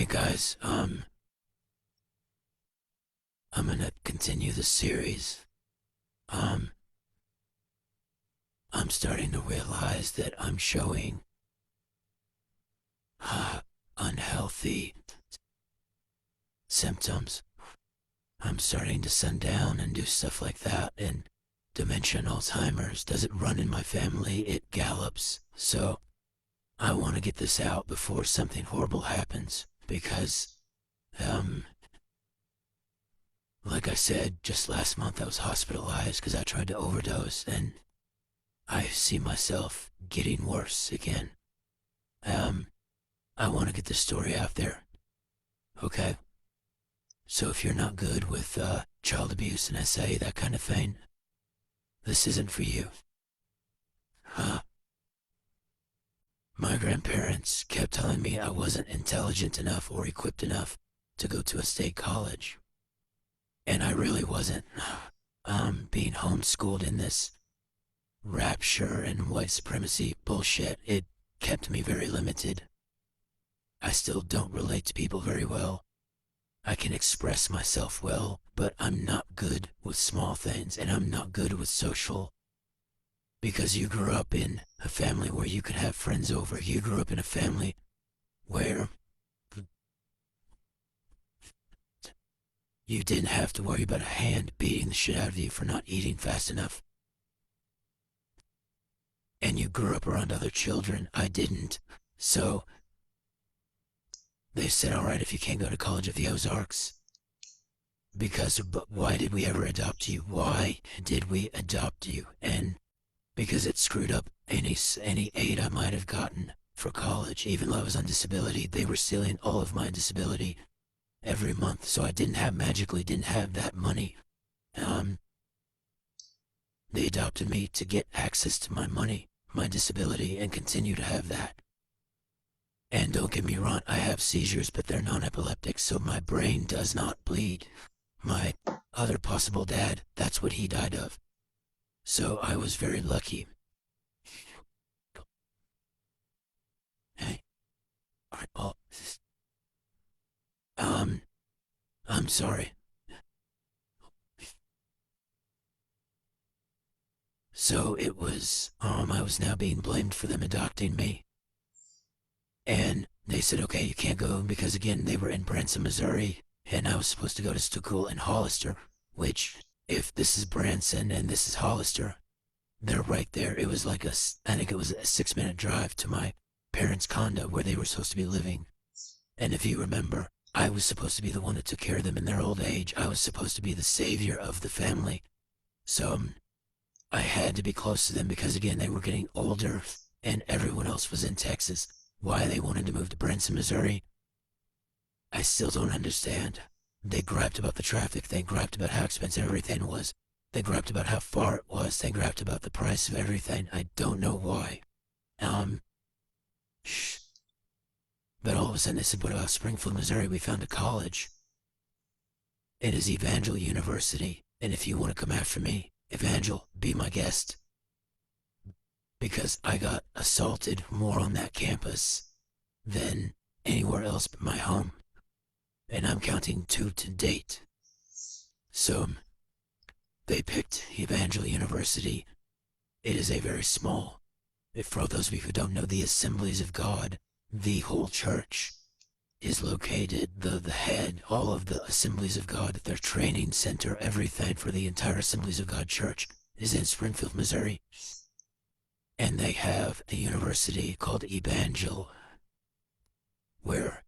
Hey guys, I'm gonna continue the series. Um, I'm starting to realize that I'm showing unhealthy symptoms. I'm starting to sundown and do stuff like that, and dementia and Alzheimer's doesn't run in my family, it gallops. So I want to get this out before something horrible happens because, um, like I said, just last month I was hospitalized because I tried to overdose, and I see myself getting worse again. Um, I want to get this story out there, okay? So if you're not good with child abuse and SA, that kind of thing, this isn't for you. Huh? My grandparents kept telling me I wasn't intelligent enough or equipped enough to go to a state college. And I really wasn't. Being homeschooled in this rapture and white supremacy bullshit, it kept me very limited. I still don't relate to people very well. I can express myself well, but I'm not good with small things, and I'm not good with social. Because you grew up in a family where you could have friends over. You grew up in a family where you didn't have to worry about a hand beating the shit out of you for not eating fast enough. And you grew up around other children. I didn't. So they said, all right, if you can't go to College of the Ozarks, but why did we ever adopt you? Why did we adopt you? And because it screwed up any aid I might have gotten for college. Even though I was on disability, they were stealing all of my disability every month, so I magically didn't have that money. They adopted me to get access to my money, my disability, and continue to have that. And don't get me wrong, I have seizures, but they're non-epileptic, so my brain does not bleed. My other possible dad, that's what he died of. So I was very lucky. Hey, alright, well, I'm sorry. So it was, I was now being blamed for them adopting me. And they said, okay, you can't go because, again, they were in Branson, Missouri, and I was supposed to go to school in Hollister, which, if this is Branson and this is Hollister, they're right there. It was like I think it was a 6-minute drive to my parents' condo where they were supposed to be living. And if you remember, I was supposed to be the one that took care of them in their old age. I was supposed to be the savior of the family. So I had to be close to them because, again, they were getting older and everyone else was in Texas. Why they wanted to move to Branson, Missouri, I still don't understand. They griped about the traffic. They griped about how expensive everything was. They griped about how far it was. They griped about the price of everything. I don't know why. Shh. But all of a sudden they said, what about Springfield, Missouri? We found a college. It is Evangel University. And if you want to come after me, Evangel, be my guest. Because I got assaulted more on that campus than anywhere else but my home. And I'm counting 2 to date. So they picked Evangel University. It is a very small, for those of you who don't know, the Assemblies of God, the whole church is located, the head, all of the Assemblies of God, their training center, everything for the entire Assemblies of God church is in Springfield, Missouri. And they have a university called Evangel where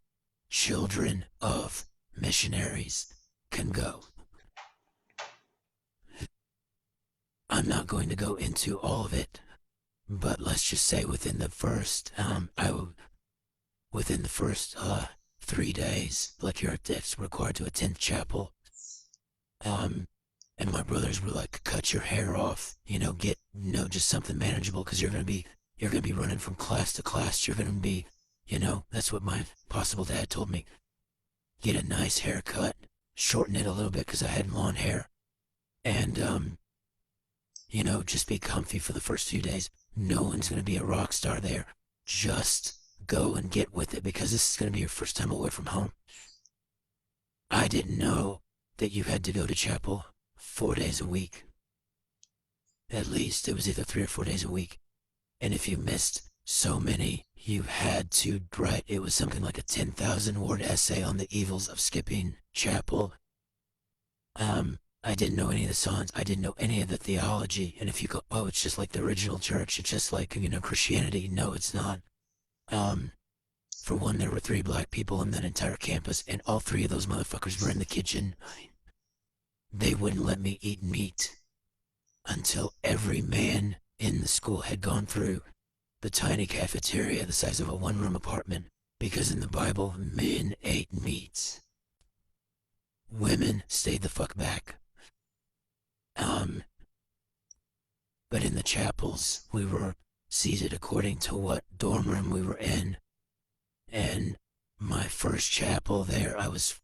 children of missionaries can go. I'm not going to go into all of it, but let's just say within the first 3 days, like you're required to attend chapel. And my brothers were like, cut your hair off, get, just something manageable, because you're gonna be running from class to class. You're gonna be, that's what my possible dad told me. Get a nice haircut, shorten it a little bit because I had long hair, and just be comfy for the first few days. No one's gonna be a rock star there. Just go and get with it because this is going to be your first time away from home. I didn't know that you had to go to chapel 4 days a week. At least it was either 3 or 4 days a week. And if you missed so many, you had to write, it was something like a 10,000 word essay on the evils of skipping chapel. I didn't know any of the songs. I didn't know any of the theology. And if you go, oh, it's just like the original church. It's just like, Christianity. No, it's not. For one, there were 3 black people on that entire campus, and all 3 of those motherfuckers were in the kitchen. They wouldn't let me eat meat until every man in the school had gone through the tiny cafeteria the size of a 1-room apartment, because in the Bible, men ate meat. Women stayed the fuck back. But in the chapels, we were seated according to what dorm room we were in. And my first chapel there, I was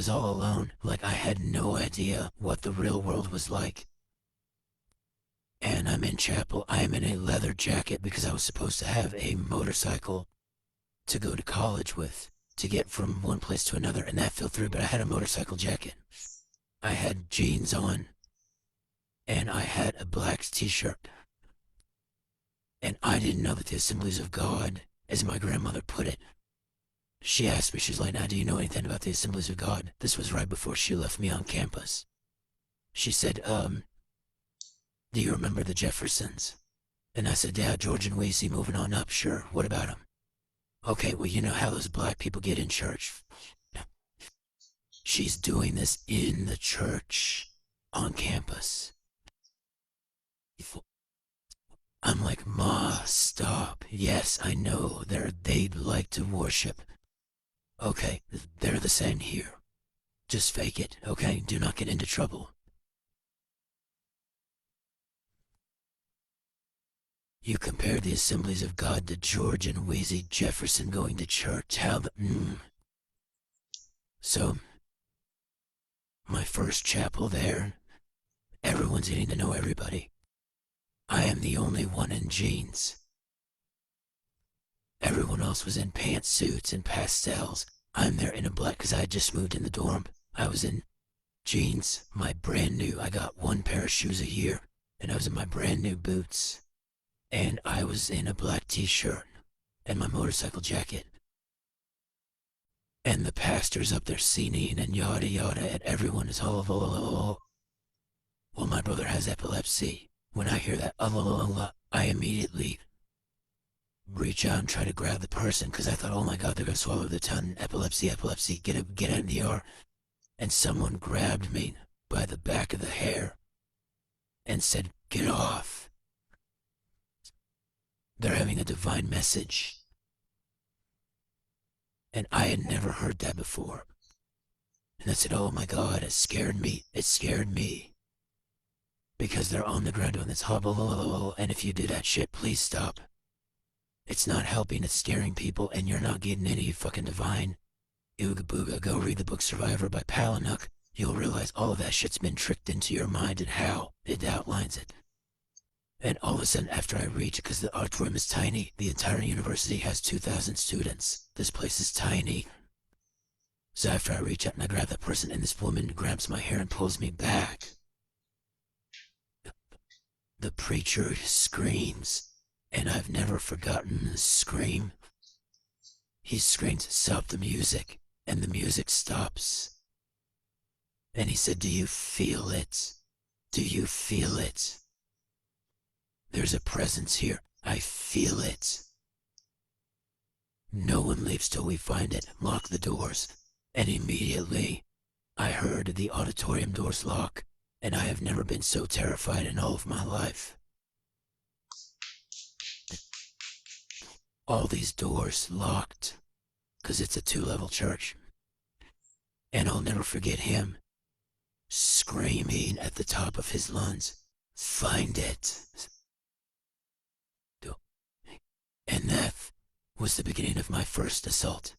all alone. Like, I had no idea what the real world was like. And I'm in chapel. I am in a leather jacket because I was supposed to have a motorcycle to go to college with, to get from one place to another, and that fell through, but I had a motorcycle jacket. I had jeans on, and I had a black t-shirt. And I didn't know that the Assemblies of God, as my grandmother put it, she asked me, she's like, now, do you know anything about the Assemblies of God? This was right before she left me on campus. She said, do you remember the Jeffersons? And I said, yeah, George and Weezy moving on up, sure, what about them? Okay, well, you know how those black people get in church. She's doing this in the church, on campus. I'm like, Ma, stop. Yes, I know, they'd like to worship. Okay, they're the same here. Just fake it, okay? Do not get into trouble. You compare the Assemblies of God to George and Weezy Jefferson going to church. How the... So, my first chapel there, everyone's getting to know everybody. I am the only one in jeans. Everyone else was in pantsuits and pastels. I'm there in a black because I had just moved in the dorm. I was in jeans, my brand new, I got 1 pair of shoes a year, and I was in my brand new boots. And I was in a black t-shirt and my motorcycle jacket. And the pastor's up there singing and yada yada, and everyone is well, my brother has epilepsy. When I hear that I immediately reach out and try to grab the person because I thought, oh my God, they're gonna swallow the tongue. Epilepsy, get out in the ER. And someone grabbed me by the back of the hair and said, get off. They're having a divine message. And I had never heard that before. And I said, oh my God, it scared me. It scared me. Because they're on the ground doing this hubble, and if you do that shit, please stop. It's not helping, it's scaring people, and you're not getting any fucking divine. Ooga booga, go read the book Survivor by Palahniuk. You'll realize all of that shit's been tricked into your mind and how it outlines it. And all of a sudden, after I reach it, because the auditorium is tiny, the entire university has 2,000 students. This place is tiny. So after I reach out and I grab that person, and this woman grabs my hair and pulls me back, the preacher screams, and I've never forgotten the scream. He screams, stop the music, and the music stops. And he said, do you feel it? Do you feel it? There's a presence here. I feel it. No one leaves till we find it. Lock the doors. And immediately, I heard the auditorium doors lock, and I have never been so terrified in all of my life. All these doors locked, because it's a 2-level church. And I'll never forget him screaming at the top of his lungs, find it. And that was the beginning of my first assault.